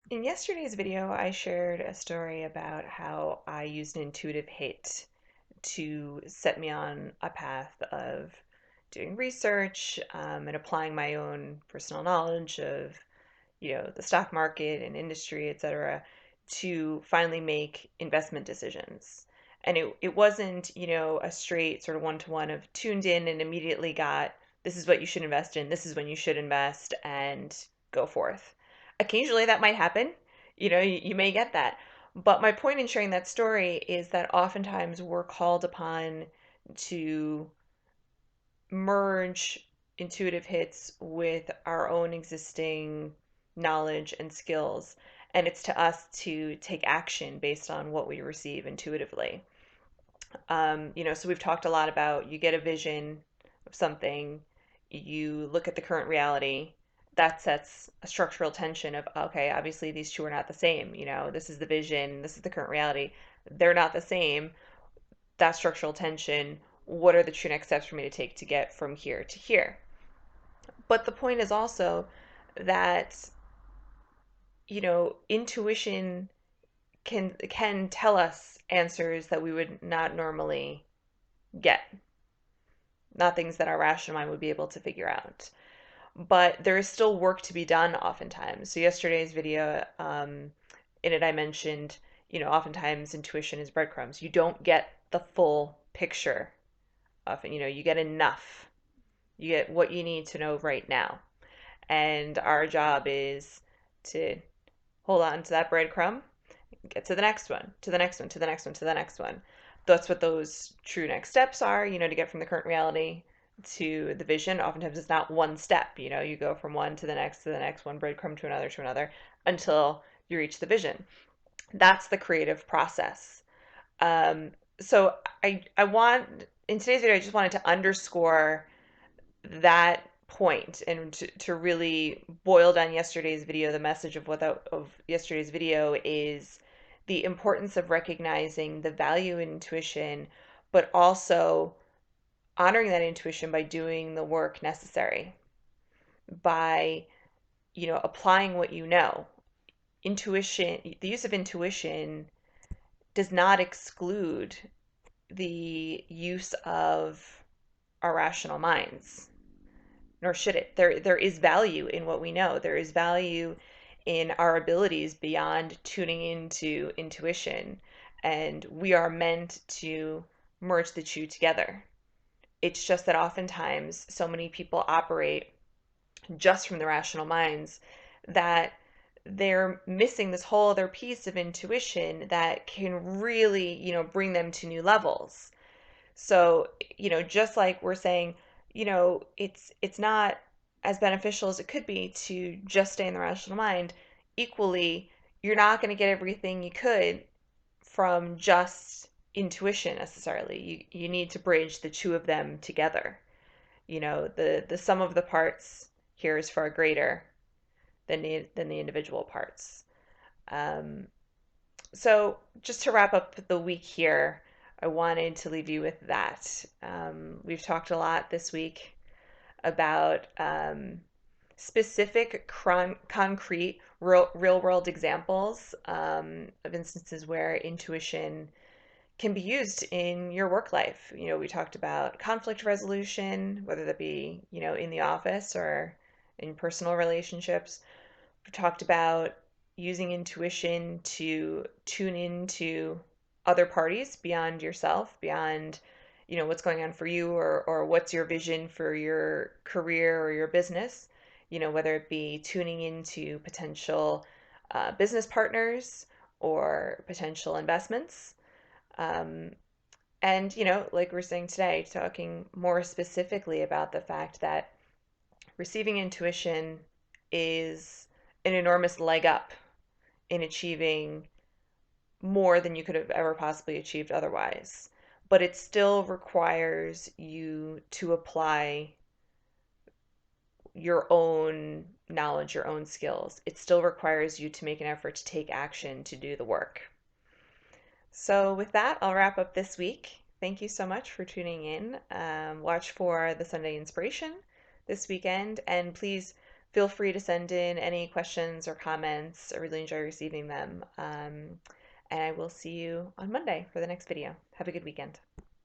In yesterday's video, I shared a story about how I used an intuitive hit to set me on a path of doing research and applying my own personal knowledge of, the stock market and industry, etc., to finally make investment decisions. And it wasn't, a straight sort of one-to-one of tuned in and immediately got this is what you should invest in, this is when you should invest, and go forth. Occasionally that might happen. You may get that. But my point in sharing that story is that oftentimes we're called upon to merge intuitive hits with our own existing knowledge and skills. And it's to us to take action based on what we receive intuitively. So we've talked a lot about you get a vision of something, you look at the current reality, that sets a structural tension of, okay, obviously these two are not the same. This is the vision, this is the current reality. They're not the same. That structural tension, what are the true next steps for me to take to get from here to here? But the point is also that, intuition can tell us answers that we would not normally get, not things that our rational mind would be able to figure out. But there is still work to be done oftentimes. So yesterday's video, in it I mentioned, oftentimes intuition is breadcrumbs. You don't get the full picture. Often, you get enough. You get what you need to know right now. And our job is to hold on to that breadcrumb, get to the next one, to the next one, to the next one, to the next one. That's what those true next steps are, to get from the current reality to the vision. Oftentimes it's not one step, you go from one to the next, one breadcrumb to another, until you reach the vision. That's the creative process. So I want, in today's video, I just wanted to underscore that point and to really boil down yesterday's video. The message of yesterday's video is the importance of recognizing the value in intuition, but also honoring that intuition by doing the work necessary, by applying what you know. Intuition, the use of intuition does not exclude the use of our rational minds, nor should it. There is value in what we know. There is value in our abilities beyond tuning into intuition, and we are meant to merge the two together. It's just that oftentimes so many people operate just from the rational minds that they're missing this whole other piece of intuition that can really, bring them to new levels. So, just like we're saying, it's not as beneficial as it could be to just stay in the rational mind. Equally, you're not going to get everything you could from just intuition necessarily. You need to bridge the two of them together. The sum of the parts here is far greater than the individual parts. Um, so just to wrap up the week here, I wanted to leave you with that. We've talked a lot this week about specific, concrete, real world examples of instances where intuition can be used in your work life. We talked about conflict resolution, whether that be, in the office or in personal relationships. We talked about using intuition to tune into other parties beyond yourself, beyond, what's going on for you, or what's your vision for your career or your business, whether it be tuning into potential business partners or potential investments. Um, and, like we're saying today, talking more specifically about the fact that receiving intuition is an enormous leg up in achieving more than you could have ever possibly achieved otherwise. But it still requires you to apply your own knowledge, your own skills. It still requires you to make an effort to take action to do the work. So, with that, I'll wrap up this week. Thank you so much for tuning in. Watch for the Sunday Inspiration this weekend, and please Feel free to send in any questions or comments. I really enjoy receiving them. And I will see you on Monday for the next video. Have a good weekend.